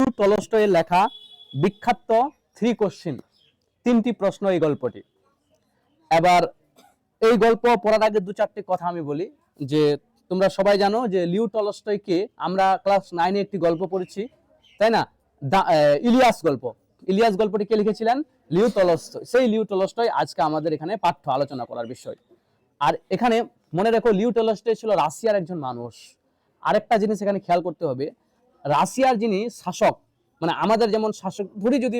লিও টলস্টয়ের লেখা বিখ্যাত 3 কোশ্চেন, 3টি প্রশ্ন এই গল্পটি। এবার এই গল্প পড়ার আগে 2-4টি কথা আমি বলি যে তোমরা সবাই জানো যে লিও টলস্টয়কে আমরা ক্লাস 9-এ একটি গল্প পড়েছি, তাই না? ইলিয়াস গল্প। ইলিয়াস গল্পটি কে লিখেছিলেন? Leo Tolstoy. সেই লিও টলস্টয় আজকে আমাদের এখানে পাঠ্য আলোচনা করার বিষয়। আর এখানে মনে রাখো লিও টলস্টয় ছিল রাশিয়ার একজন মানুষ। আরেকটা জিনিস এখানে খেয়াল করতে হবে, রাশিয়ার যিনি শাসক, মানে আমাদের যেমন শাসক ধরি যদি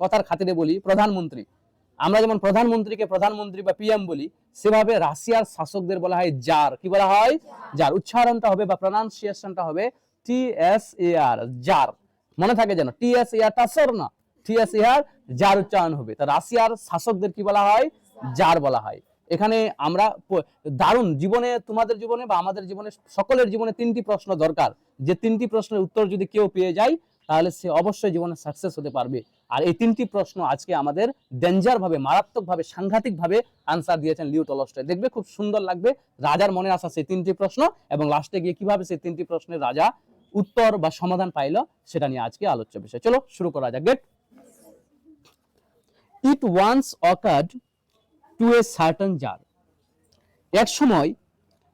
কথার খাতিরে বলি প্রধানমন্ত্রী, আমরা যেমন প্রধানমন্ত্রীকে প্রধানমন্ত্রী বা পিএম বলি, সেভাবে রাশিয়ার শাসকদের বলা হয় জার। কি বলা হয়? জার। উচ্চারণটা হবে বা প্রনাউন্সিয়েশনটা হবে TSAR, জার। মনে থাকে যেন TSAR টাসর না, TSAR জার উচ্চারণ হবে। তা রাশিয়ার শাসকদের কি বলা হয়? জার বলা হয়। এখানে আমরা দারুণ জীবনে, তোমাদের জীবনে বা আমাদের জীবনে, সকলের জীবনে 3টি প্রশ্ন দরকার, যে 3টি প্রশ্নের উত্তর যদি কেউ পেয়ে যায় তাহলে সে অবশ্যই জীবনে সাকসেস হতে পারবে। আর এই 3টি প্রশ্ন আজকে আমাদের ডেঞ্জার ভাবে, মারাত্মক ভাবে, সাংঘাতিক ভাবে আনসার দিয়েছেন লিও টলস্টয়। দেখবে খুব সুন্দর লাগবে রাজার মনে আসা সেই 3টি প্রশ্ন এবং লাস্টে গিয়ে কিভাবে সেই 3টি প্রশ্নের রাজা উত্তর বা সমাধান পাইল সেটা নিয়ে আজকে আলোচ্য বিষয়। চলো শুরু করা যাক। Get it once occurred to a certain czar. এক সময়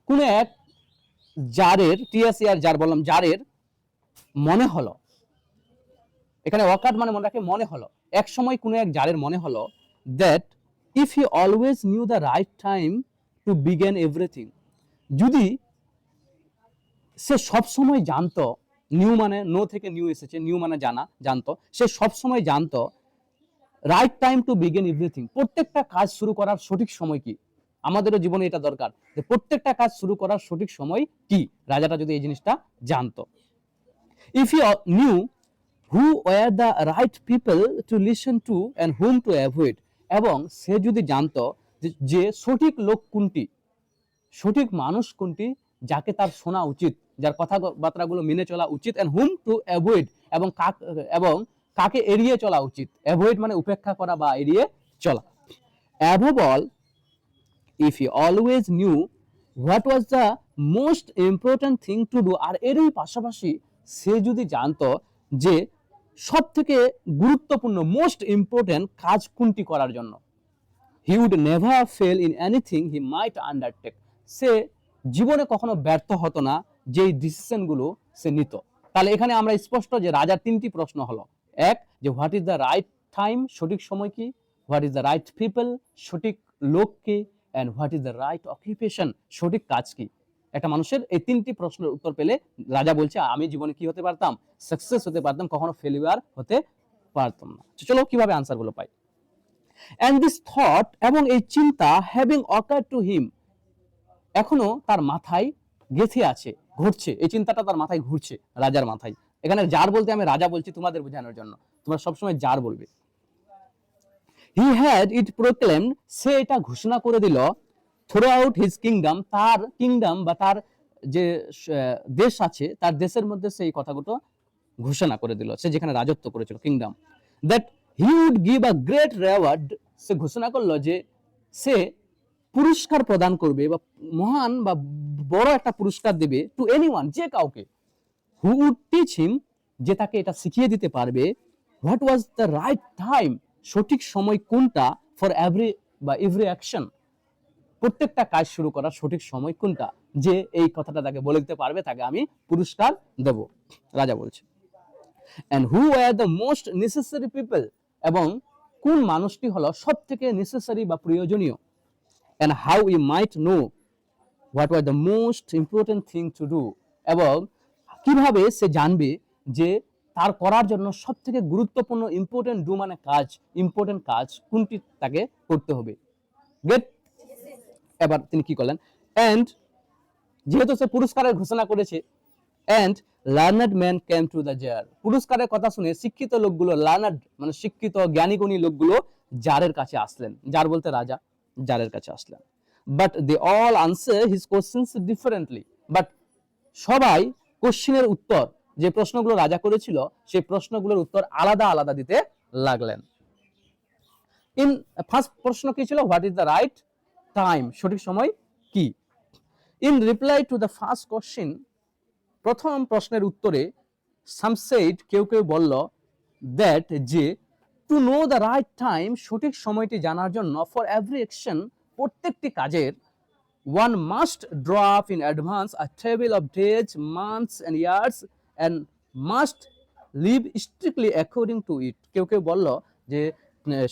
কোন এক জারের, TSAR জার বললাম, জারের মনে হলো, এখানে অকার্ড মানে মনে রাখে মনে হলো, এক সময় কোন এক জারের মনে হলো that if he always new the right time to begin everything, যদি সে সব সময় জানতো, নিউ মানে নো থেকে নিউ এসেছে, নিউ মানে জানা, জানতো, সে সব সময় জানতো right time to begin everything, প্রত্যেকটা কাজ শুরু করার সঠিক সময় কি। আমাদেরও জীবনে এটা দরকার যে প্রত্যেকটা কাজ শুরু করার সঠিক সময় কি, রাজাটা যদি এই জিনিসটা জানতো। If he knew who were the right people to listen to and hmm to avoid, এবং সে যদি জানতো যে সঠিক লোক কোনটি, সঠিক মানুষ কোনটি, যাকে তার শোনা উচিত, যার কথাবার্তাগুলো মেনে চলা উচিত, এন্ড হুম টু অ্যাভয়েড, এবং কাকে এড়িয়ে চলা উচিত। অ্যাভয়েড মানে উপেক্ষা করা বা এড়িয়ে চলা। Above all, if he always knew what was the most important thing to do, আর এরই পাশাপাশি সে যদি জানতো যে সব থেকে গুরুত্বপূর্ণ, মোস্ট ইম্পর্টেন্ট কাজ কোনটি করার জন্য, he would never fail in anything he might undertake, সে জীবনে কখনো ব্যর্থ হতো না যেই ডিসিশনগুলো সে নিত। তাহলে এখানে আমরা স্পষ্ট যে রাজার 3টি প্রশ্ন হলো, এক যে what is the right time, সঠিক সময় কি, what is the right people, সঠিক লোক কি, and what is the right occupation, সঠিক কাজ কি। একটা মানুষের এই 3টি প্রশ্নের উত্তর পেলে রাজা বলছে আমি জীবনে কি হতে পারতাম? সাকসেস হতে পারতাম, কখনো ফেলিওর হতে পারতাম না। চলো কিভাবে আনসারগুলো পাই। And this thought, এবং এই চিন্তা, having occurred to him, এখনো তার মাথায় গেঁথে আছে, ঘুরছে, এই চিন্তাটা তার মাথায় ঘুরছে, রাজার মাথায়। এখানে জার বলতে আমি রাজা বলছি তোমাদের বোঝানোর জন্য, তোমরা সবসময় জার বলবে। হি হ্যাড ইট প্রোক্লেমড, সে এটা ঘোষণা করে দিল, থ্রু আউট হিজ কিংডম, তার কিংডম বা তার যে দেশ আছে তার দেশের মধ্যে সেই কথাগুলো ঘোষণা করে দিল, সে যেখানে রাজত্ব করেছিল kingdom, that he would give a great reward, সে ঘোষণা করলো যে সে পুরস্কার প্রদান করবে বা মহান বা বড় একটা পুরস্কার দেবে টু এনিওয়ান, যে কাউকে, হু উড টিচ হিম, যে তাকে এটা শিখিয়ে দিতে পারবে, what was the right time, সঠিক সময় কোনটা, ফর এভরি বা এভরি অ্যাকশন, প্রত্যেকটা কাজ শুরু করার সঠিক সময় কোনটা, যে এই কথাটা তাকে বলে দিতে পারবে তাকে আমি পুরস্কার দেব, রাজা বলছে। and who were the most necessary people, এবং কোন মানুষটি হলো সবথেকে নেসেসারি বা প্রয়োজনীয়, and how we might know what were the most important thing to do, এবং কিভাবে সে জানবে যে তার করার জন্য সবথেকে গুরুত্বপূর্ণ, ইম্পর্টেন্ট ডু মানে কাজ, ইম্পর্টেন্ট কাজ কোনটি তাকে করতে হবে। গেট, এবার তিনি কি করলেন, and যেহেতু সে পুরস্কারের ঘোষণা করেছে, and learned man came to the tsar, পুরস্কারের কথা শুনে শিক্ষিত লোকগুলো, লার্নার্ড মানে শিক্ষিত জ্ঞানীগুণী লোকগুলো জারের কাছে আসলেন, জার বলতে রাজা, জারের কাছে আসলেন। But they all answer his questions differently, but সবাই কোশ্চেনের উত্তর, যে প্রশ্নগুলো রাজা করেছিল সেই প্রশ্নগুলোর উত্তর আলাদা আলাদা দিতে লাগলেন। ইন ফার্স্ট প্রশ্ন কি ছিল, what is the right time, সঠিক সময় কি। In reply to the first question, প্রথম প্রশ্নের উত্তরে সাম সেড, কেউ কেউ বলল, দ্যাট যে to know the right time, সঠিক সময়টি জানার জন্য, ফর এভরি অ্যাকশন, প্রত্যেকটি কাজের, one must draw up in advance a table of days, months and years and must live strictly according to it. কেউ কেউ বলল যে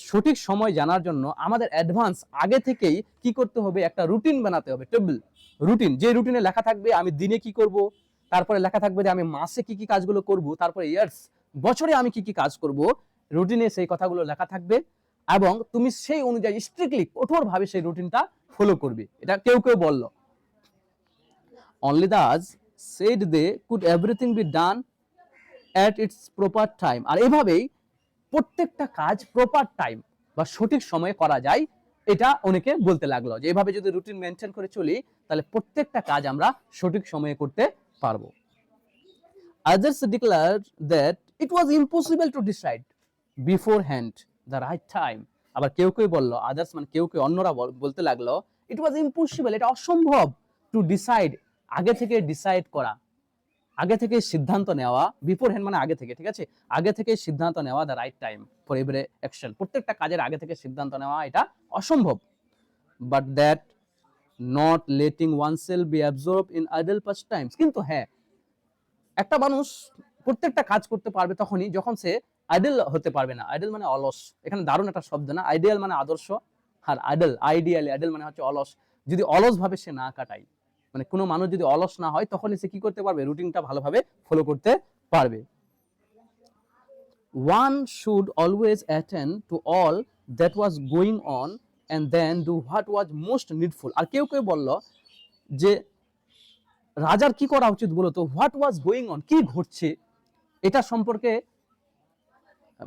সঠিক সময় জানার জন্য আমাদের অ্যাডভান্স আগে থেকেই কি করতে হবে, একটা রুটিন বানাতে হবে, টেবিল রুটিন, যে রুটিনে লেখা থাকবে আমি দিনে কি করব, তারপরে লেখা থাকবে যে আমি মাসে কি কি কাজগুলো করব, তারপরে ইয়ার্স বছরে আমি কি কি কাজ করব, রুটিনে সেই কথাগুলো লেখা থাকবে এবং তুমি সেই অনুযায়ী স্ট্রিক্টলি কঠোরভাবে সেই রুটিনটা ফলো করবে। এটা কেউ কেউ বলল। Only thus said they could everything be done at its proper time, আর এভাবেই প্রত্যেকটা কাজ প্রপার টাইম বা সঠিক সময়ে করা যায়, এটা অনেকে বলতে লাগলো যে এভাবে যদি রুটিন মেনটেন করে চলি তাহলে প্রত্যেকটা কাজ আমরা সঠিক সময়ে করতে পারবো। Others declared that it was impossible to decide beforehand the right time. আবার কেউ কেউ বলল, আদার্স মানে কেউ কেউ অন্যরা বলতে লাগলো, ইট ওয়াজ ইম্পসিবল, এটা অসম্ভব, টু ডিসাইড, আগে থেকে ডিসাইড করা, আগে থেকে সিদ্ধান্ত নেওয়া, বিফোর হ্যান্ড মানে আগে থেকে, ঠিক আছে, আগে থেকে সিদ্ধান্ত নেওয়া, the right time for every action, প্রত্যেকটা কাজের আগে থেকে সিদ্ধান্ত নেওয়া এটা অসম্ভব। But that not letting oneself be absorb in idle past times, কিন্তু হ্যাঁ, একটা মানুষ প্রত্যেকটা কাজ করতে পারবে তখনই যখন সে আইডল হতে পারবে না। আইডল মানে অলস, এখানে দারুণ একটা শব্দ না, আইডিয়াল মানে আদর্শ, আর আইডল আইডিয়ালি, আইডল মানে হচ্ছে অলস, যদি অলস ভাবে সে না কাটায়, মানে কোনো মানুষ যদি অলস না হয় তখনই সে কি করতে পারবে, রুটিনটা ভালোভাবে ফলো করতে পারবে। One should always attend to all that was going on and then do what was most needful. আর কেউ কেউ বলল যে রাজার কি করা উচিত বলতো, হোয়াট ওয়াজ গোয়িং অন, কি ঘটছে এটা সম্পর্কে,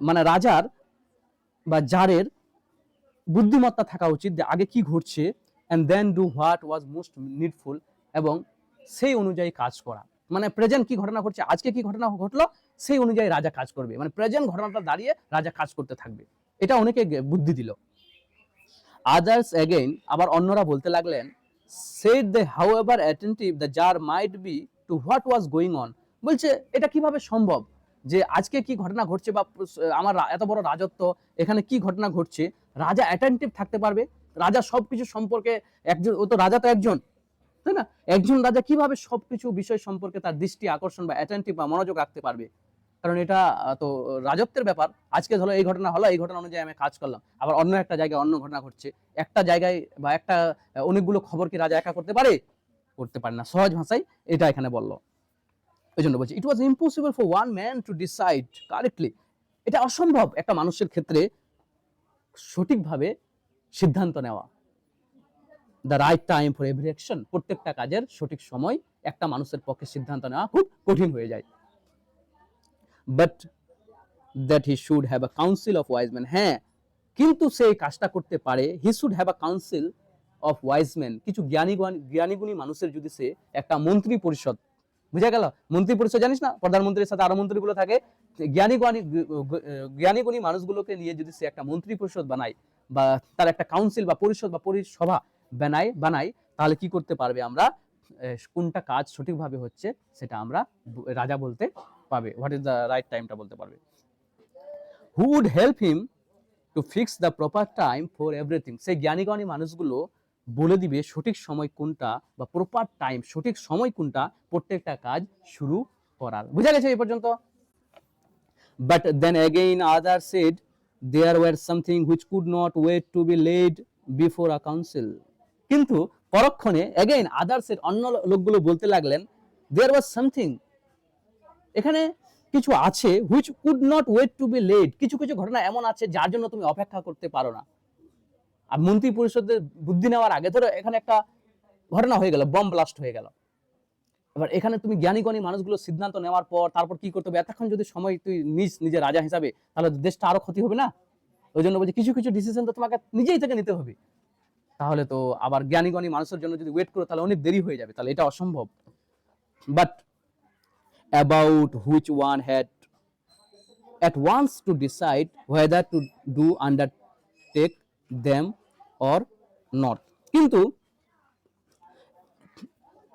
মানে রাজার বা জারের বুদ্ধিমত্তা থাকা উচিত যে আগে কি ঘটছে, and then do what was most needful, এবং সেই অনুযায়ী কাজ করা, মানে প্রেজেন্ট কি ঘটনা ঘটছে, আজকে কি ঘটনা ঘটলো সেই অনুযায়ী রাজা কাজ করবে, মানে প্রেজেন্ট ঘটনাটা দাঁড়িয়ে রাজা কাজ করতে থাকবে, এটা অনেকে বুদ্ধি দিল। আদার্স এগেইন, আবার অন্যরা বলতে লাগলেন, said they however attentive the jar might be to what was going on, বলছে এটা কিভাবে সম্ভব যে আজকে কি ঘটনা ঘটছে বা আমার এত বড় রাজত্ব, এখানে কি ঘটনা ঘটছে, রাজা অ্যাটেন্টিভ থাকতে পারবে, রাজা সবকিছু সম্পর্কে, একজন, ও তো রাজা তো একজন, তাই না, একজন রাজা কিভাবে সবকিছু বিষয় সম্পর্কে তার দৃষ্টি আকর্ষণ বা অ্যাটেন্টিভ বা মনোযোগ রাখতে পারবে, কারণ এটা তো রাজত্বের ব্যাপার, আজকে ধরো এই ঘটনা হলো, এই ঘটনা অনুযায়ী আমি কাজ করলাম, আবার অন্য একটা জায়গায় অন্য ঘটনা ঘটছে, একটা জায়গায় বা একটা অনেকগুলো খবর কি রাজা একা করতে পারে, করতে পারে না, সহজ ভাষায় এটা এখানে বললো। এই জন্য বলছি it was impossible for one man to decide correctly, এটা অসম্ভব একটা মানুষের ক্ষেত্রে সঠিকভাবে সিদ্ধান্ত নেওয়া, the right time for every action, প্রত্যেকটা কাজের সঠিক সময় একটা মানুষের পক্ষে সিদ্ধান্ত নেওয়া খুব কঠিন হয়ে যায়। But that he should have a council of wise man, হ্যাঁ কিন্তু সে কাজটা করতে পারে, he should have a council of wise man, কিছু জ্ঞানীগুণী মানুষের যদি সে একটা মন্ত্রী পরিষদ, বুঝা গেল, মন্ত্রী পরিষদ জানিস না, প্রধানমন্ত্রীর সাথে আরো মন্ত্রীগুলো থাকে, জ্ঞানীগুণী মানুষগুলোকে নিয়ে যদি সে একটা মন্ত্রী পরিষদ বানায় বা তার একটা কাউন্সিল বা পরিষদ বা পরিসভা বানায়, তাহলে কি করতে পারবে, আমরা কোনটা কাজ সঠিকভাবে হচ্ছে সেটা আমরা রাজা বলতে পারবে, হোয়াট ইজ দ্য রাইট টাইমটা বলতে পারবে। Who would help him to fix the proper time for everything, সেই জ্ঞানী মানুষগুলো বলে দিবে সঠিক সময় কোনটা বা প্রপার টাইম, সঠিক সময় কোনটা প্রত্যেকটা কাজ শুরু করার, বুঝা গেছে এই পর্যন্ত। But then again other said there were something which could not wait to be laid before a council, কিন্তু পরক্ষণে এগেইন আদার সেড, অন্য লোকগুলো বলতে লাগলেন, দেয়ার ওয়াজ সামথিং, এখানে কিছু আছে, which could not wait to be laid, কিছু কিছু ঘটনা এমন আছে যার জন্য তুমি অপেক্ষা করতে পারো না। আর মন্ত্রী পরিষদের বুদ্ধি নেওয়ার আগে ধরো এখানে একটা ঘটনা হয়ে গেল, বম ব্লাস্ট হয়ে গেল, এবার এখানে তুমি জ্ঞানী মানুষগুলো সিদ্ধান্ত নেওয়ার পর তারপর কি করতে হবে, এতক্ষণ যদি সময় তুই নিজে রাজা হিসাবে, তাহলে দেশটা আরো ক্ষতি হবে না, ওই জন্য বলছি কিছু কিছু ডিসিশন তো তোমাকে নিজেই থেকে নিতে হবে, তাহলে তো আবার জ্ঞানী মানুষের জন্য যদি ওয়েট করো তাহলে অনেক দেরি হয়ে যাবে, তাহলে এটা অসম্ভব। But about which one had at once to decide whether to do undertake them or not, কিন্তু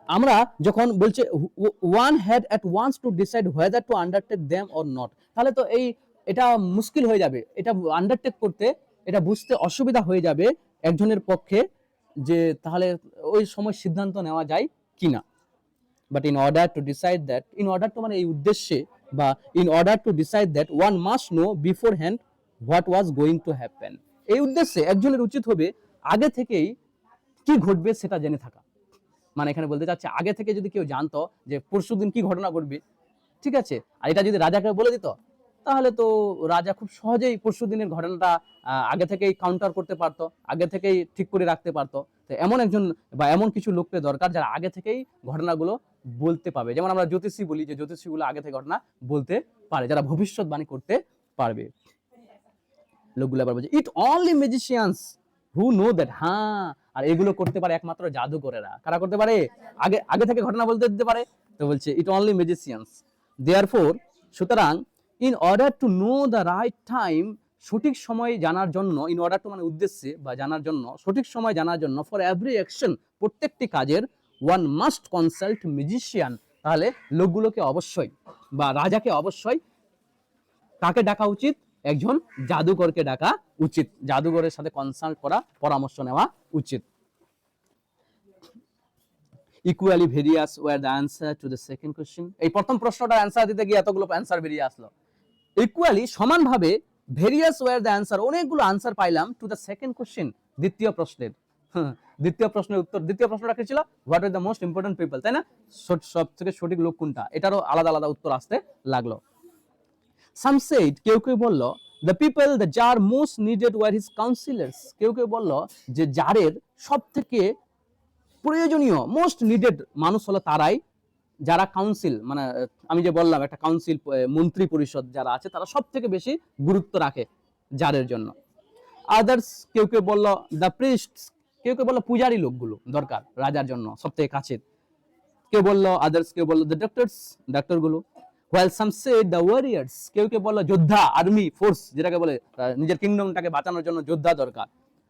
আমরা যখন বলছে one had at once to decide whether to undertake them or not, তাহলে তো এটা মুশকিল হয়ে যাবে, এটা আন্ডারটেক করতে, এটা বুঝতে অসুবিধা হয়ে যাবে একজনের পক্ষে, যে তাহলে ওই সময় সিদ্ধান্ত নেওয়া যায় কিনা। But in order to decide that, in order to মানে এই উদ্দেশ্যে, বা in order to decide that one must know before hand what was going to happen, এই উদ্দেশ্যে একজনের উচিত হবে আগে থেকেই কি ঘটবে সেটা জেনে থাকা। মানে এখানে বলতে চাচ্ছে আগে থেকে যদি কেউ জানতো যে পরশুদিন কি ঘটনা ঘটবে, ঠিক আছে, আর এটা যদি রাজাকে বলে দিত, তাহলে তো রাজা খুব সহজেই পরশুদিনের ঘটনাটা আগে থেকেই কাউন্টার করতে পারতো, আগে থেকেই ঠিক করে রাখতে পারতো। তো এমন একজন বা এমন কিছু লোককে দরকার যারা আগে থেকেই ঘটনাগুলো বলতে পারবে, যেমন আমরা জ্যোতিষী বলি যে জ্যোতিষীগুলো আগে থেকে ঘটনা বলতে পারে, যারা ভবিষ্যৎবাণী করতে পারবে। লোকগুলো আবার বলছে ইট only magicians who know that, হ্যাঁ, আর এগুলো করতে পারে একমাত্র জাদুকরেরা। কারা করতে পারে? আগে আগে থেকে ঘটনা বলতে দিতে পারে। তো বলছে ইট অনলি ম্যাজিশিয়ানস, দেয়ারফোর, সুতরাং, in order to know the right time, সঠিক সময় জানার জন্য, ইন অর্ডার টু মানে উদ্দেশ্যে বা জানার জন্য, সঠিক সময় জানার জন্য, ফর এভরি অ্যাকশন, প্রত্যেকটি কাজের, ওয়ান মাস্ট কনসাল্ট ম্যাজিশিয়ান, তাহলে লোকগুলোকে অবশ্যই বা রাজাকে অবশ্যই কাকে ডাকা উচিত? একজন জাদুকরকে ডাকা উচিত, জাদুকরের সাথে কনসাল্ট করা, পরামর্শ নেওয়া উচিত। Equally various were the answer to the second question, এই প্রথম প্রশ্নটার অ্যান্সার দিতে গিয়ে এতগুলো অ্যান্সার বেরিয়ে আসলো। ইকুয়ালি সমানভাবে, ভেরিয়াস ওয়ার দ্য অ্যান্সার, অনেকগুলো অ্যান্সার পাইলাম, টু দ্য সেকেন্ড কোশ্চেন, দ্বিতীয় প্রশ্নের। দ্বিতীয় প্রশ্নের উত্তর, দ্বিতীয় প্রশ্নটা কি ছিল? What are the most important people, তাই না? সব থেকে সঠিক লোক কোনটা, এটারও আলাদা আলাদা উত্তর আসতে লাগলো। Some said, কেউ কেউ বলল, the people the jar most needed were his counselors, কেউ কেউ বলল যে জারের সব থেকে প্রয়োজনীয়, মোস্ট নিডেড মানুষ হলো তারাই যারা কাউন্সিল, মানে আমি যে বললাম একটা কাউন্সিল, মন্ত্রী পরিষদ যারা আছে, তারা সব থেকে বেশি গুরুত্ব রাখে জারের জন্য। আদার্স, কেউ কেউ বলল দ্য প্রিস্টস, কেউ কেউ বলল পূজারী লোকগুলো দরকার রাজার জন্য সব থেকে কাছের। কেউ বললো আদার্স, কেউ বললো দ্য ডক্টরস, ডাক্তারগুলো। while some said the warriors, কেউ কেউ বললো যোদ্ধা, আর্মি ফোর্স যেটাকে বলে, নিজের কিংডমটাকে বাঁচানোর জন্য যোদ্ধা দরকার।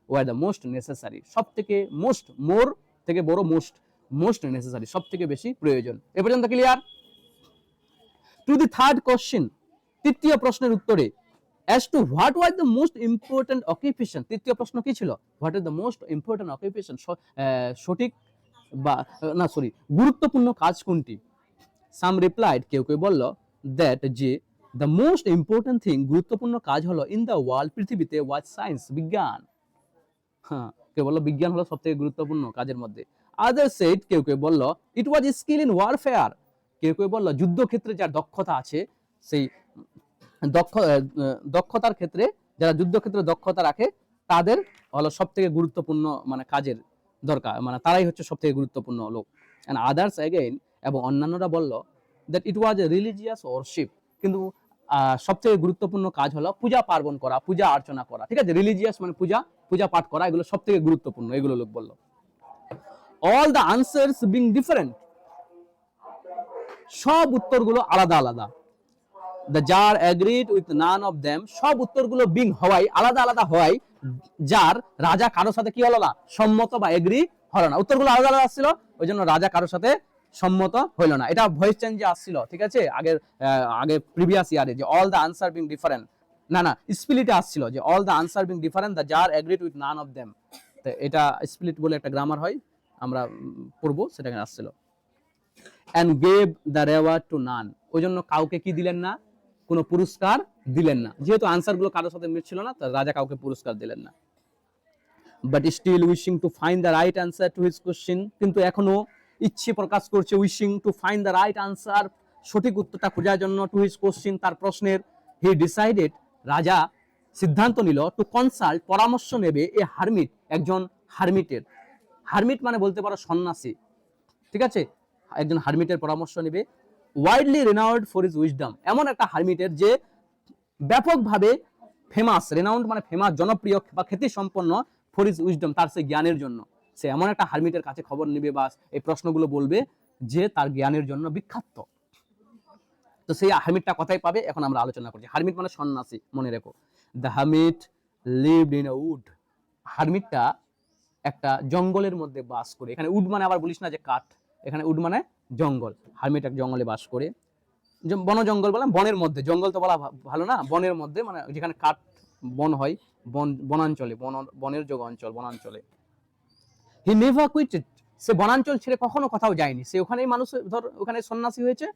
were the most necessary, সব থেকে মোস্ট, মোর থেকে বড়, মোস্ট, মোস্ট নেসেসারি, সব থেকে বেশি প্রয়োজন। এ পর্যন্ত clear? To the third question, তৃতীয় প্রশ্নের উত্তরে, as to what was the most important occupation, তৃতীয় প্রশ্ন কি ছিল? what is the most important occupation, সঠিক বা না সরি গুরুত্বপূর্ণ কাজ কোনটি? সাম রিপ্লাইড, কেউ কেউ বলল, দ্যাট যে দ্য মোস্ট ইম্পর্টেন্ট থিং, গুরুত্বপূর্ণ কাজ হলো, ইন দ্য ওয়ার্ল্ড, পৃথিবীতে, ওয়াজ সায়েন্স, বিজ্ঞান। হ্যাঁ, কেউ বললো বিজ্ঞান হলো সব থেকে গুরুত্বপূর্ণ কাজের মধ্যে। আদার সেড, কেউ কেউ বলল, ইট ওয়াজ স্কিল ইন ওয়ারফেয়ার, কেউ কেউ বলল যুদ্ধক্ষেত্রে যার দক্ষতা আছে, সেই দক্ষতার ক্ষেত্রে, যারা যুদ্ধক্ষেত্রে দক্ষতা রাখে, তাদের হলো সব থেকে গুরুত্বপূর্ণ মানে কাজের দরকার, মানে তারাই হচ্ছে সব থেকে গুরুত্বপূর্ণ লোক। এন্ড আদার্স অ্যাগেইন, এবং অন্যান্যরা বলল, that it was A religious warship, কিন্তু সব থেকে গুরুত্বপূর্ণ কাজ হলো পূজা পার্বণ করা, পূজা অর্চনা করা, ঠিক আছে, রিলিজিয়াস মানে পূজা, পূজা পাঠ করা, এগুলো সব থেকে গুরুত্বপূর্ণ, এগুলো লোক বলল। All the answers being different, সব উত্তরগুলো আলাদা আলাদা। The tsar agreed with none of them, সব উত্তরগুলো বিং হওয়াই, আলাদা আলাদা হওয়াই, যার রাজা কারোর সাথে কি হলো না, সম্মত বা এগ্রি হলো না। উত্তরগুলো আলাদা আলাদা আসছিল, ওই জন্য রাজা কারোর সাথে সম্মত হইল না। এটা ভয়েস চেঞ্জে আসছিল, ঠিক আছে, আগে প্রিভিয়াস ইয়ারে, যে all the answer being different, না স্প্লিটে আসছিল, যে all the answer being different, the tsar agreed with none of them. তো এটা স্প্লিট বলে একটা গ্রামার হয়, আমরা পড়বো, সেটাকে আসছিল। and gave the reward to none, ওই জন্য কাউকে কি দিলেন না, কোনো পুরস্কার দিলেন না, যেহেতু আনসার গুলো কারোর সাথে মিলছিল না, তাই রাজা কাউকে পুরস্কার দিলেন না। But still wishing to find the right answer to his question, কিন্তু এখনো ইচ্ছে প্রকাশ করছে, wishing to find the right answer, সঠিক উত্তরটা খোঁজার জন্য, টু হিজ কোশ্চেন, তার প্রশ্নের। হি ডিসাইডেড, রাজা সিদ্ধান্ত নিল, টু কনসাল্ট, পরামর্শ নেবে, এ হারমিট, একজন হারমিটের, হারমিট মানে বলতে পারো সন্ন্যাসী, ঠিক আছে, একজন হারমিটের পরামর্শ নেবে। Widely renowned for his wisdom, এমন একটা হারমিটের যে ব্যাপকভাবে ফেমাস, রেনাউন্ড মানে ফেমাস, জনপ্রিয় বা খ্যাতি সম্পন্ন, ফর হিজ উইজডম, তার সেই জ্ঞানের জন্য। সে এমন একটা হারমিটের কাছে খবর নেবে বা এই প্রশ্নগুলো বলবে যে তার জ্ঞানের জন্য বিখ্যাত। তো সেই হারমিটটা কোথায় পাবে, এখন আমরা আলোচনা করছি। হারমিট মানে সন্ন্যাসী, মনে রেখো। The hermit lived in a wood, হারমিটটা একটা জঙ্গলের মধ্যে বাস করে। এখানে উড মানে আবার বলিস না যে কাঠ, এখানে উড মানে জঙ্গল, হারমিট এক জঙ্গলে বাস করে, বন জঙ্গল বলে বনের মধ্যে, জঙ্গল তো বলা ভালো না, বনের মধ্যে মানে যেখানে কাঠ বন হয়, বনাঞ্চলে, বনের যোগ অঞ্চল, বনাঞ্চলে। হি নেভার কুইটেড, সে বনাঞ্চল ছেড়ে কখনো কোথাও যায়নি, সে ওখানেই মানুষ, ধর ওখানে সন্ন্যাসী হয়েছে,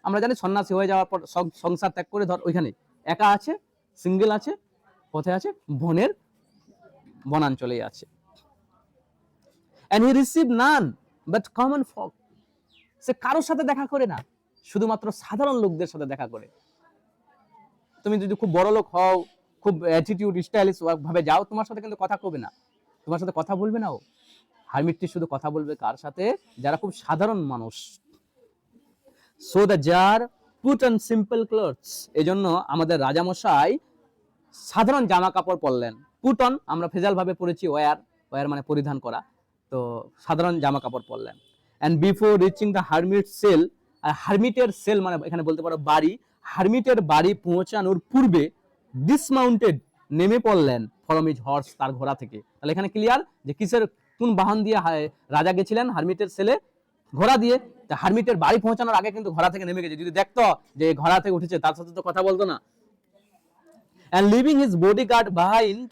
আমরা জানি সন্ন্যাসী হয়ে যাওয়ার পর সংসার ত্যাগ করে ধর ওইখানে একা আছে, সিঙ্গেল আছে, কোথায় আছে, বনাঞ্চলেই আছে। and he received none but common folk, সে কারোর সাথে দেখা করে না, শুধুমাত্র সাধারণ লোকদের সাথে দেখা করে। তুমি যদি খুব বড় লোক হও, খুব অ্যাটিটিউড স্টাইলিশ ভাবে যাও, তোমার সাথে কিন্তু কথা কবে না, তোমার সাথে কথা বলবে না ও। হারমিটটি শুধু কথা বলবে কার সাথে, যারা খুব সাধারণ মানুষ। So the tsar put on simple clothes, এজন্য আমাদের রাজামশাই সাধারণ জামা কাপড় পরলেন। পুট অন আমরা ফেজাল ভাবে পড়েছি ওয়ার, ওয়ার মানে পরিধান করা, তো সাধারণ জামা কাপড় পরলেন। And before reaching the hermit cell, আর হারমিটের সেল মানে এখানে বলতে পারো বাড়ি, হারমিটের বাড়ি পৌঁছানোর পূর্বে ডিসমাউন্টেড, নেমে পড়লেন ফ্রম হিজ হর্স, তার ঘোড়া থেকে। তাহলে এখানে ক্লিয়ার যে কিসের, কোন বাহন দিয়ে রাজা গেছিলেন, হারমিটের সেলে ঘোড়া দিয়ে। হারমিটের বাড়ি পৌঁছানোর আগে কিন্তু ঘোড়া থেকে নেমে গেছে, যদি দেখতো যে ঘোড়া থেকে উঠেছে তার সাথে তো কথা বলতো না। and leaving his bodyguard behind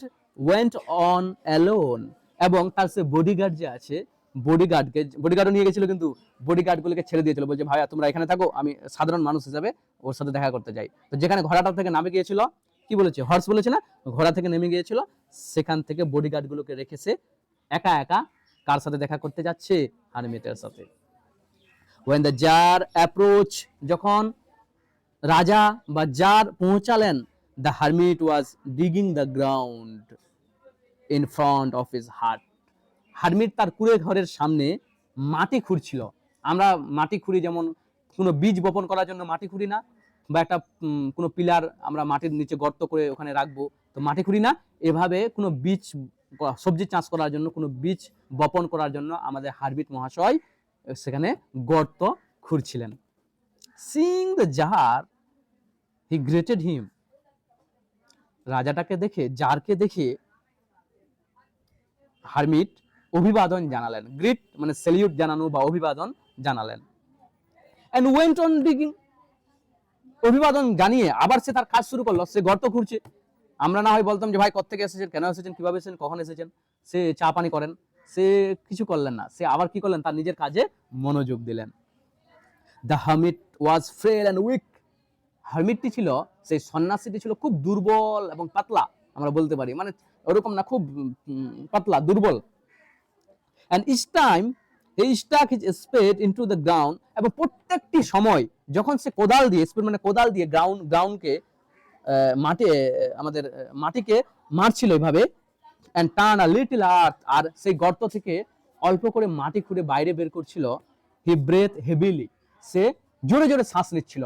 went on alone, এবং তার সে বডিগার্ড যে আছে, বডিগার্ডও নিয়ে গেছিল, কিন্তু বডিগার্ডগুলোকে ছেড়ে দিয়েছিল, বলছে ভাইয়া তোমরা এখানে থাকো, আমি সাধারণ মানুষ হিসেবে ওর সাথে দেখা করতে যাই। তো যেখানে ঘোড়াটা থেকে নামে গিয়েছিল, কি বলেছে, হর্স বলেছে না, ঘোড়া থেকে নেমে গিয়েছিল, সেখান থেকে বডিগার্ডগুলোকে রেখেছে একা একা কার সাথে দেখা করতে যাচ্ছে, হারমিটের সাথে। when the jar approach, যখন রাজা বা জার পৌঁছালেন, the hermit was digging the ground in front of his hut, hermit তার কুঁড়ে ঘরের সামনে মাটি খুঁড়ছিল। আমরা মাটি খুঁড়ি যেমন কোনো বীজ বপন করার জন্য মাটি খুঁড়ি না, বা একটা কোনো পিলার আমরা মাটির নিচে গর্ত করে ওখানে রাখবো, তো মাটি খুঁড়ি না, এভাবে কোনো বীজ, সবজি চাষ করার জন্য, কোনো বীজ বপন করার জন্য আমাদের হারমিট মহাশয় সেখানে গর্ত খুঁড়ছিলেন। seeing the jar he greeted him, রাজাটাকে দেখে, জারকে দেখে হারমিট অভিবাদন জানালেন। গ্রিট মানে সেলিউট জানানো বা অভিবাদন জানালেন। and went on digging, অভিবাদন জানিয়ে আবার সে তার কাজ শুরু করলো, সে গর্ত খুঁড়ছে। আমরা না হয় বলতাম যে ভাই কোত্থেকে এসেছেন, কেন এসেছেন, কিভাবে এসেছেন, কখন এসেছেন, সে চা পানি করেন, সে কিছু করলেন না, সে আবার কি করলেন, তার নিজের কাজে মনোযোগ দিলেন। the hermit was frail and weak, হারমিটটি ছিল, সেই সন্ন্যাসীটি ছিল খুব দুর্বল এবং পাতলা, আমরা বলতে পারি, মানে ওরকম না, খুব পাতলা দুর্বল। and each time he stuck his spade into the ground, এবং প্রত্যেকটি সময় যখন সে কোদাল দিয়ে, স্পেড মানে কোদাল দিয়ে গ্রাউন্ডকে মাটি, আমাদের মাটিকে মারছিল এভাবে, and turn a little earth, আর সেই গর্ত থেকে অল্প করে মাটি খুঁড়ে বাইরে বের করছিল। he breathed heavily, সে জোরে জোরে শ্বাস নিচ্ছিল।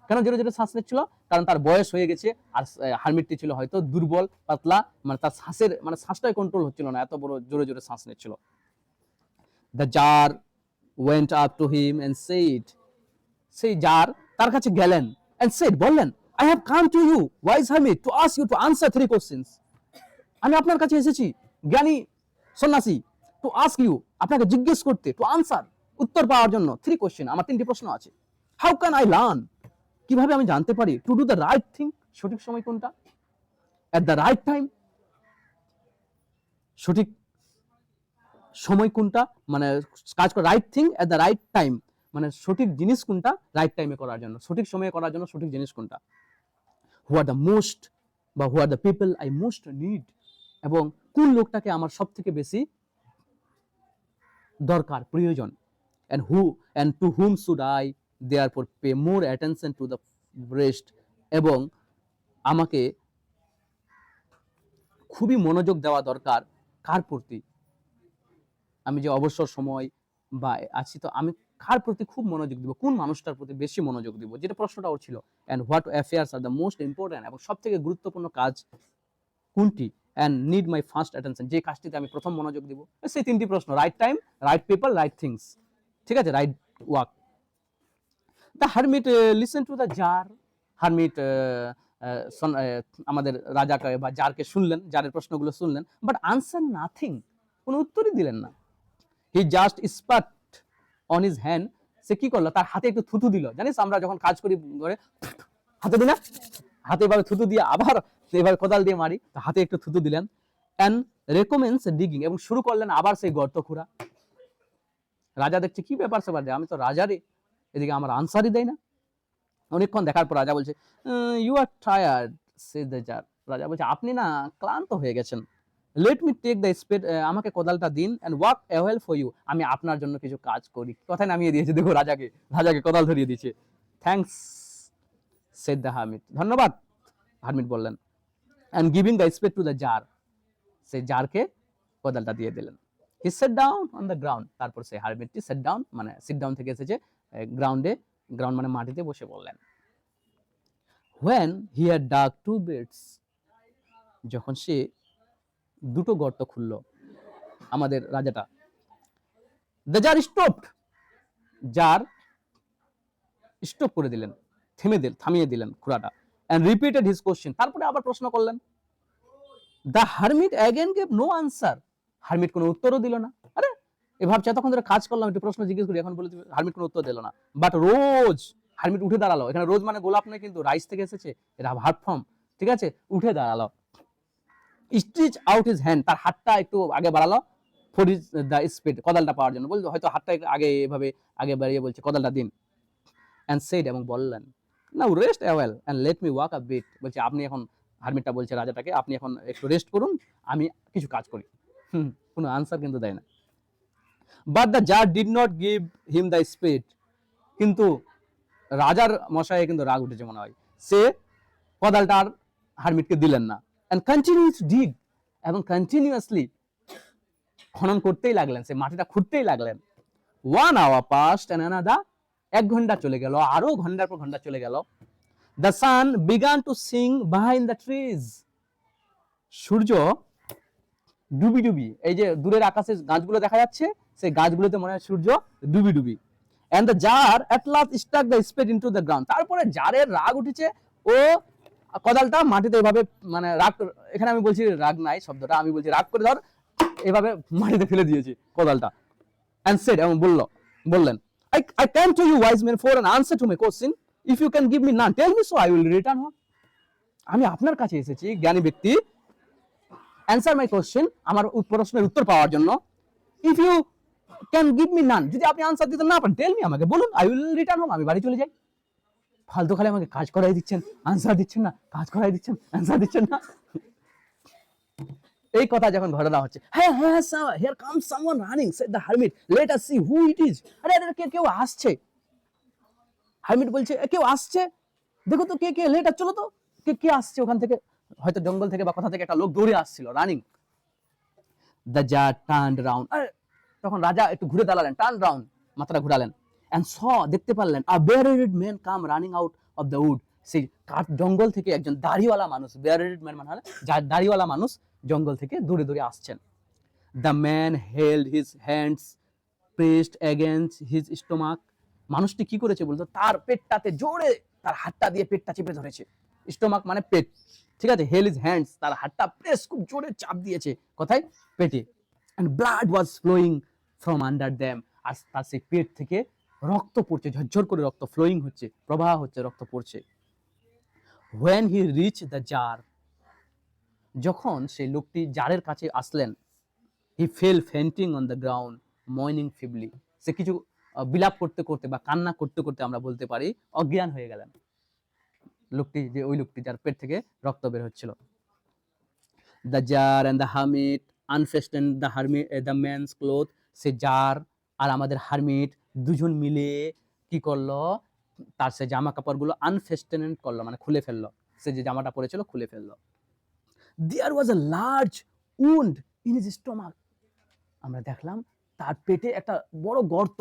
কেন জোরে জোরে শ্বাস নিচ্ছিল, কারণ তার বয়স হয়ে গেছে, আর হারমিটটি ছিল হয়তো দুর্বল পাতলা, মানে তার শ্বাসের মানে শ্বাসটাই কন্ট্রোল হচ্ছিল না, এত বড় জোরে জোরে শ্বাস নিচ্ছিল। the jar went up to him and said, সেই জার তার কাছে গেলেন, and said, বললেন, I have come to you, wise hermit, to ask you to answer 3 questions, আমি আপনার কাছে এসেছি জ্ঞানী সন্ন্যাসী, to ask you, আপনাকে জিজ্ঞেস করতে, to answer, উত্তর পাওয়ার জন্য, 3 কোশ্চেন, আমার 3টি প্রশ্ন আছে। how can I learn, কিভাবে আমি জানতে পারি, to do the right thing, সঠিক সময় কোনটা, at the right time, সঠিক সময় কোনটা, মানে কাজ করা, right thing at the right time, মানে সঠিক জিনিস কোনটা রাইট টাইমে করার জন্য, সঠিক সময়ে করার জন্য সঠিক জিনিস কোনটা। হু আর দ্য মোস্ট, বা who are the people I most need, এবং কোন লোকটাকে আমার সব থেকে বেশি দরকার, প্রয়োজন। and to whom should I therefore pay more attention to the rest, এবং আমাকে খুবই মনোযোগ দেওয়া দরকার কার প্রতি, আমি যে অবসর সময় বা আছি, তো আমি কার প্রতি খুব মনোযোগ দিব, কোন মানুষটার প্রতি বেশি মনোযোগ দিব, যেটা প্রশ্নটা ওর ছিল। and what affairs are the most important, এবং সব থেকে গুরুত্বপূর্ণ কাজ কোনটি, and need my first attention, যে কাজটিতে আমি প্রথম মনোযোগ দিব। সেই 3টি প্রশ্ন, right time, right people, right things, ঠিক আছে, right work. The hermit listen to the tsar, hermit আমাদের রাজাকে বা জারকে শুনলেন, জারের প্রশ্নগুলো শুনলেন, বাট আনসার নাথিং, কোনো উত্তরই দিলেন না। He just spat on his hand, সে কি করলো, তার হাতে একটু থুতু দিল। জানিস আমরা যখন কাজ করি ঘরে হাতে দিই না, হাতে এভাবে থুতু দিয়ে আবার এভাবে কোদাল দিয়ে মারি, তো হাতে একটু থুতু দিলেন। অ্যান্ড রেকমেন্স ডিগিং, এবং শুরু করলেন আবার সেই গর্ত খোঁড়া। রাজা দেখছে কি ব্যাপার স্যাপার, আমি তো রাজারই, এদিকে আমার আনসারই দেয় না। অনেকক্ষণ দেখার পর রাজা বলছে, you are tired said the tsar. রাজা বলছে আপনি না ক্লান্ত হয়ে গেছেন, let me take the spade, আমাকে কোদালটা দিন, and work awhile for you, আমি আপনার জন্য কিছু কাজ করি। কথায় নামিয়ে দিয়েছে, দেখো রাজাকে, রাজাকে কোদাল ধরিয়ে দিয়েছে। থ্যাঙ্কস সেড দ্য হারমিট, ধন্যবাদ, হারমিট বললেন। And giving the spade to the tsar, সেই জারকে কোদালটা দিয়ে দিলেন। He sat down on the ground, তারপর সেই হারমিটটি সেট ডাউন, মানে সিট ডাউন থেকে এসেছে গ্রাউন্ডে, গ্রাউন্ড মানে মাটিতে বসে বললেন। when he had dug 2 bits, যখন সে দুটো গর্ত খুললো আমাদের রাজাটা, the jar stopped, tsar stop করে দিলেন, থামিয়ে দিলেন খোঁড়াটা, and repeated his question, তারপরে আবার প্রশ্ন করলেন। the hermit again gave no answer, hermit কোনো উত্তরও দিল না। আরে এ ভাবছে এতক্ষণ ধরে কাজ করলাম, একটু প্রশ্ন জিজ্ঞেস করি, এখন বলে হারমিট কোনো উত্তর দিল না। বাট রোজ, হারমিট উঠে দাঁড়ালো, এখানে রোজ মানে গোলাপ নয় কিন্তু, রাইস থেকে এসেছে, এটা ভার্ব ফর্ম, ঠিক আছে, উঠে দাঁড়ালো। স্ট্রিচ আউট হিজ হ্যান্ড, তার হাতটা একটু আগে বাড়ালো, ফর হিজ দ্য স্পিড, কোদালটা পাওয়ার জন্য, বলতো হয়তো হাতটা আগে এভাবে আগে বাড়িয়ে বলছে কোদালটা দিন। অ্যান্ড সেড, এবং বললেন, now rest awhile and let me work a bit, বলছে আপনি এখন, হারমিটটা বলছে রাজাটাকে, আপনি এখন একটু রেস্ট করুন, আমি কিছু কাজ করি। কোনো আনসার কিন্তু দেয় না। But the tsar did not give him the spade, কিন্তু রাজার মশাই কিন্তু রাগ উঠেছে মনে হয়, সে কোদালটা আর হারমিটকে দিলেন না। এন্ড কন্টিনিউস ডিগ, এবং কন্টিনিউয়াসলি খনন করতেই লাগলেন, সে মাটিটা খুঁড়তেই লাগলেন। 1 hour passed and another, 1 ঘন্টা চলে গেল, আরো ঘন্টার পর ঘন্টা চলে গেল। The sun began to sink behind the trees, সূর্য ডুবি ডুবি, এই যে দূরের আকাশে গাছগুলো দেখা যাচ্ছে, সেই গাছগুলোতে মনে হয় সূর্য ডুবি ডুবি। and the jar at last stuck the spade into the ground, তারপরে জারের রাগ উঠেছে, ও কোদালটা মাটিতে এভাবে, মানে রাগ, এখানে আমি বলছি রাগ নাই শব্দটা, আমি বলছি রাগ করে ধর, এভাবে মাটিতে ফেলে দিয়েছে কোদালটা। and said, এবং বললেন, I came to you wise men for an answer to my question, if you can give me none tell me so I will return home, আমি আপনার কাছে এসেছি জ্ঞানী ব্যক্তি, অ্যান্সার মাই কোশ্চেন, আমার প্রশ্নের উত্তর পাওয়ার জন্য। If you can give me none, যদি আপনি আনসার দিতে না পারেন, টেল মি, আমাকে বলুন, আই উইল রিটার্ন হোম, আমি বাড়ি চলে যাই। ফালতু খালি আমাকে কাজ করাই দিচ্ছেন, আনসার দিচ্ছেন না, কাজ করাই দিচ্ছেন, আনসার দিচ্ছেন না। এই কথা যখন ঘটনা হচ্ছে, হ্যাঁ হ্যাঁ sir, here comes someone running, shed the hermit, let us see who it is. আরে আরে কেউ আসছে, হারমিট বলছে কেউ আসছে, দেখো তো কে কে, লেট আস, চলো তো, কে আসছে ওখান থেকে, হয়তো জঙ্গল থেকে বা কোথা থেকে একটা লোক দৌড়ে আসছিল, running. The tsar turned round, তখন রাজা একটু ঘুরে দাঁড়ালেন, টার্ন রাউন্ড, মাথাটা ঘুরালেন, এন্ড স, দেখতে পারলেন, a bearded man come running out of the wood, সেই জঙ্গল থেকে একজন দাড়িওয়ালা মানুষ, বেয়ারেড ম্যান মানে হলো যার দাড়িওয়ালা মানুষ, জঙ্গল থেকে দূরে দূরে আসছেন। The man held his hands pressed against his stomach, মানুষটি কি করেছে বলতো, তার পেটটাতে জোরে তার হাতটা দিয়ে পেটটা চেপে ধরেছে, স্টোমাক মানে পেট, ঠিক আছে, হেল হিজ হ্যান্ডস, তার হাতটা প্রেস খুব জোরে চাপ দিয়েছে, কোথায়, পেটে। and blood was flowing from under them, আর তার সেই পেট থেকে রক্ত পড়ছে, ঝরঝর করে রক্ত ফ্লোয়িং হচ্ছে, প্রবাহ হচ্ছে, রক্ত পড়ছে। when he reached the jar, যখন সেই লোকটি জারের কাছে আসলেন, he fell fainting on the ground mourning feebly, সে কিছু বিলাপ করতে করতে বা কান্না করতে করতে আমরা বলতে পারি অজ্ঞান হয়ে গেলেন লোকটি, যে ওই লোকটি যার পেট থেকে রক্ত বের হচ্ছিল। the jar and the hermit unfastened the man's cloth, সে জার আর আমাদের হারমিট দুজন মিলে কি করলো, তার সে জামা কাপড়গুলো আনফেস্টেন্ড করলো, মানে খুলে ফেললো, সে যে জামাটা পরেছিল খুলে ফেললো। there was a large wound in his stomach, আমরা দেখলাম তার পেটে একটা বড় গর্ত,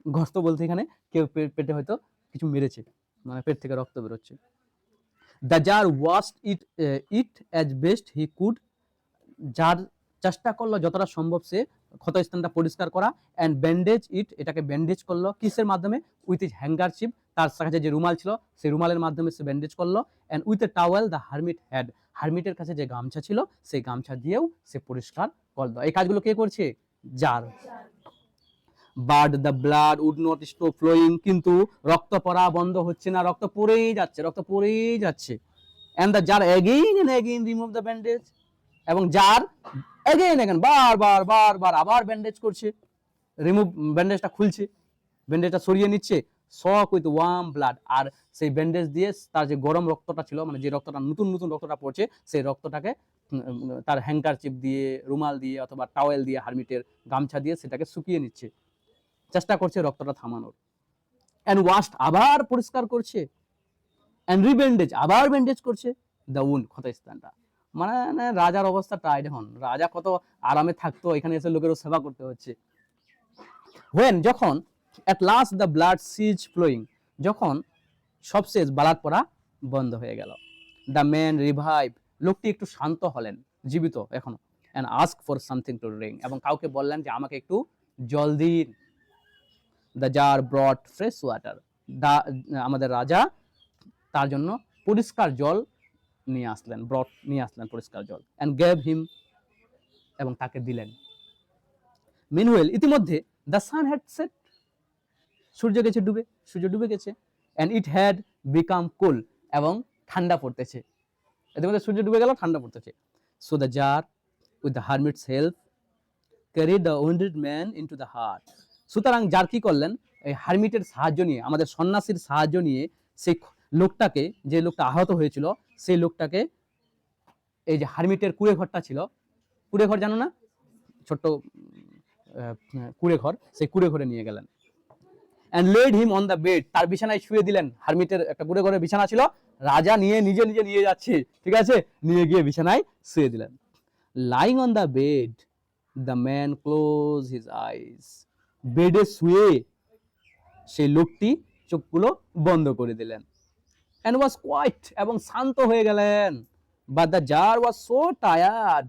গর্ত বলতে এখানে কেউ পেটে হয়তো কিছু মেরেছে, মানে পেট থেকে রক্ত বেরোচ্ছে। the jar washed it as best he could, যার চেষ্টা করলো যতটা সম্ভব সে ক্ষতস্থানটা পরিষ্কার করা, and bandage it, এটাকে ব্যান্ডেজ করলো, কিসের মাধ্যমে, with his handkerchief, তার কাছে যে রুমাল ছিল সেই রুমালের মাধ্যমে সে ব্যান্ডেজ করলো, and with a towel the hermit had, হারমিটের কাছে যে গামছা ছিল সেই গামছা দিয়েও সে পরিষ্কার করলো। এই কাজগুলো কে করছে, tsar. But the blood would not stop flowing, কিন্তু রক্ত পড়া বন্ধ হচ্ছে না, রক্ত পড়েই যাচ্ছে, রক্ত পড়েই যাচ্ছে। And the tsar again and again remove the bandage, এবং জার এগেইন এগেইন বারবার বারবার আবার ব্যান্ডেজ করছে, রিমুভ ব্যান্ডেজটা খুলছে, ব্যান্ডেজটা সরিয়ে নিচ্ছে, সক উইথ ওয়ার্ম ব্লাড, আর সেই ব্যান্ডেজ দিয়ে তার যে গরম রক্তটা ছিল, মানে যে রক্তটা নতুন নতুন রক্তটা পড়ছে, সেই রক্তটাকে তার হ্যাঙ্কারচিপ দিয়ে, রুমাল দিয়ে অথবা টাওয়েল দিয়ে, হারমিটের গামছা দিয়ে সেটাকে শুকিয়ে নিচ্ছে, চেষ্টা করছে রক্তটা থামানোর। অ্যান্ড ওয়াশড, আবার পরিষ্কার করছে, অ্যান্ড রিব্যান্ডেজ, আবার ব্যান্ডেজ করছে দ্য উন্ড, ক্ষতস্থানটা। মানে রাজার অবস্থা টাইট, এখন রাজা কত আরামে থাকতো, এখানে এসে লোকেরও সেবা করতে হচ্ছে। হোয়েন, যখন at last the blood cease flowing, যখন সবশেষ ব্লাড পড়া বন্ধ হয়ে গেল, দ্য ম্যান রিভাইভ, লোকটি একটু শান্ত হলেন, জীবিত এখনো, and ask for something to drink, এবং কাউকে বললেন যে আমাকে একটু জল দিন। The tsar brought fresh water, আমাদের রাজা তার জন্য পরিষ্কার জল নিয়ে আসলেন, ব্রট নিয়ে আসলেন পরিষ্কার জল, অ্যান্ড গেভ হিম, এবং তাকে দিলেন। মিনওয়েল, ইতিমধ্যে দ্য সান হ্যাড সেট, সূর্য গেছে ডুবে, সূর্য ডুবে গেছে, and it had become cool, এবং ঠান্ডা পড়তেছে, ইতিমধ্যে সূর্য ডুবে গেল, ঠান্ডা পড়তেছে। So the tsar with the hermit's help carried the wounded man into the hut, সুতরাং জার কি করলেন, এই হারমিটের সাহায্য নিয়ে, আমাদের সন্ন্যাসীর সাহায্য নিয়ে, সেই লোকটাকে, যে লোকটা আহত হয়েছিল, সেই লোকটাকে এই যে হারমিটের কুড়ে ঘরটা ছিল, কুড়ে ঘর জানো না, ছোট্ট কুড়ে ঘর, সেই কুড়ে ঘরে নিয়ে গেলেন। And laid him on the bed, তার বিছানায় শুয়ে দিলেন। হারমিটের একটা কুড়ে ঘরে বিছানা ছিল, রাজা নিজে নিজে নিয়ে যাচ্ছে, ঠিক আছে, নিয়ে গিয়ে বিছানায় শুয়ে দিলেন। Lying on the bed the man close his eyes, বেডে শুয়ে সেই লোকটি চোখগুলো বন্ধ করে দিলেন। অ্যান্ড ওয়াজ কোয়াইট, এবং শান্ত হয়ে গেলেন। But the tsar was so tired,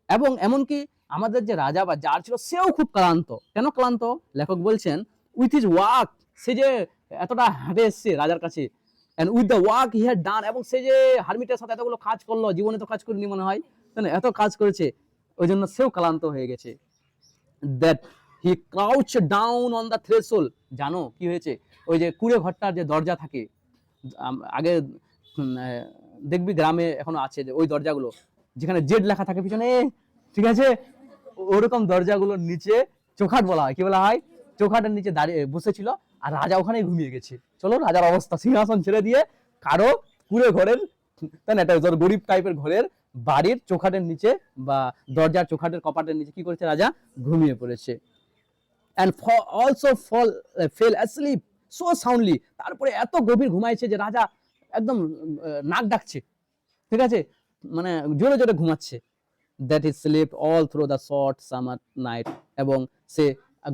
এবং এমনকি আমাদের যে রাজা বা জার ছিল, সেও খুব ক্লান্ত। কেন ক্লান্ত? লেখক বলছেন উইথ হিজ ওয়ার্ক, সে যে এতটা হেঁটে এসছে রাজার কাছে, and with the work he had done, এবং সে যে হারমিটের সাথে এতগুলো কাজ করলো, জীবনে তো কাজ করিনি মনে হয়, এত কাজ করেছে, ওই জন্য সেও ক্লান্ত হয়ে গেছে। That he Crouch down on the threshold, জানো কি হয়েছে, ওই যে কুড়ে ঘরটার যে দরজা থাকে, আগে দেখবি গ্রামে এখনো আছে যে ওই দরজাগুলো যেখানে জেড লেখা থাকে পিছনে, ঠিক আছে, ওরকম দরজাগুলোর নিচে চোখাট বলা হয়, কি বলা হয়, চোখাটের নিচে দাঁড়িয়ে বসেছিল, আর রাজা ওখানে ঘুমিয়ে গেছে। চলো, রাজার অবস্থা, সিংহাসন ছেড়ে দিয়ে কারো কুড়ে ঘরের, তাই না, একটা গরিব টাইপের ঘরের বাড়ির চোখাটের নিচে বা দরজার চোখাটের কপাটের নিচে কি করেছে, রাজা ঘুমিয়ে পড়েছে। and also fell asleep so soundly, তারপরে এত গভীর ঘুমাইছে যে রাজা একদম নাক ডাকছে, ঠিক আছে, মানে জোরে জোরে ঘুমাচ্ছে। that he slept all through the short summer night, এবং সে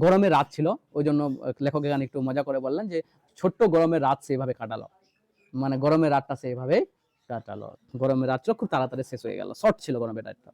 গরমের রাত ছিল, ওই জন্য লেখক এখানে একটু মজা করে বললেন যে ছোট্ট গরমের রাত সে এভাবে কাটালো, মানে গরমের রাতটা সে এভাবে কাটালো, গরমের রাতটা খুব তাড়াতাড়ি শেষ হয়ে গেল, শর্ট ছিল গরমের রাতটা।